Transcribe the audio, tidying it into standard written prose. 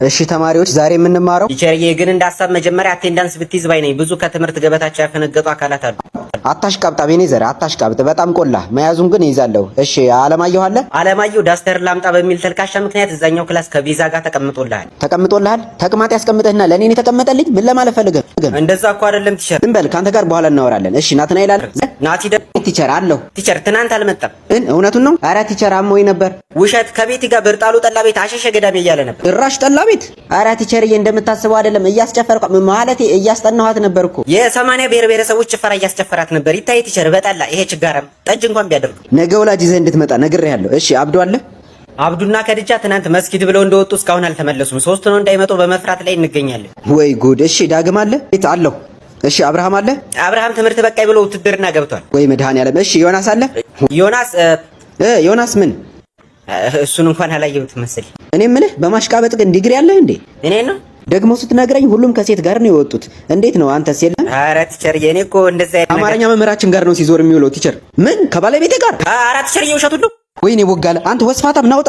እሺ ተማሪዎች ዛሬ የምንማረው ቲቸርዬ ግን እንዳሳብ መጀመሪያ አቴንዳንስ ብትይዝ ባይ ነኝ። ብዙ ከትምህርት ገበታቸው ያፈነገጡ አካላት አሉ። አታሽቃብጥ አቤኔዘር አታሽቃብጥ። በጣም ቆላ መያዙን ግን ይዛለሁ። እሺ አለማየሁ አለ። አለማየሁ ዳስተር ላምጣ በሚል ተልካሻ ምክንያት እዛኛው ክላስ ከቪዛ ጋር ተቀምጦልሃል። ተቀምጦልሃል? ተቅማጥ ያስቀምጠህና ለኔ ነው የተቀመጠልኝ? ምን ለማለት ፈልገህ? እንደዛ እኮ አይደለም ቲቸር። ዝም በል ካንተ ጋር በኋላ እናወራለን። እሺ ናትናኤል አለ። ናቲ ቲቸር አለሁ። ቲቸር ትናንት አልመጣም። እውነቱን ነው? ኧረ ቲቸር አሞኝ ነበር። ውሸት። ከቤት ጋር ብርጣሉ ጠላ ቤት አሸሸ ገዳሜ እያለ ነበር። ጭራሽ ጠላ ቤት? ኧረ ቲቸርዬ እንደምታስበው አይደለም። እያስጨፈርኩ ማለቴ እያስጠናኋት ነበር እኮ። የ80 ብሔር ብሔረሰቦች ጭፈራ እያስጨፈራት ነበር። ይታይ ቲቸር በጠላ ይሄ ችጋራም ጠጅ እንኳን ቢያደርጉ ነገ ወላጅ ይዘህ እንድትመጣ ነግሬሃለሁ። እሺ አብዱ አለ። አብዱና ከድጃ ትናንት መስጊድ ብለው እንደወጡ እስካሁን አልተመለሱም። ሶስት ነው እንዳይመጡ በመፍራት ላይ እንገኛለን። ወይ ጉድ! እሺ ዳግም አለ አለሁ። እሺ አብርሃም አለ። አብርሃም ትምህርት በቃይ ብሎ ውትድርና ገብቷል። ወይ መድኃኒዓለም። እሺ ዮናስ አለ። ዮናስ ምን? እሱን እንኳን አላየሁትም መሰለኝ። እኔ የምልህ በማሽቃበጥ ግን ዲግሪ አለህ እንዴ? እኔ ነው ደግሞ ስትነግረኝ ሁሉም ከሴት ጋር ነው የወጡት። እንዴት ነው አንተስ? የለም። ኧረ ቲቸር የኔ እኮ እንደዛ አይነት አማርኛ መምህራችን ጋር ነው ሲዞር የሚውለው ቲቸር። ምን ከባለቤቴ ጋር? ኧረ ቲቸር እየውሸቱን ነው። ወይኔ ወጋለ አንተ ወስፋታም ናውጣ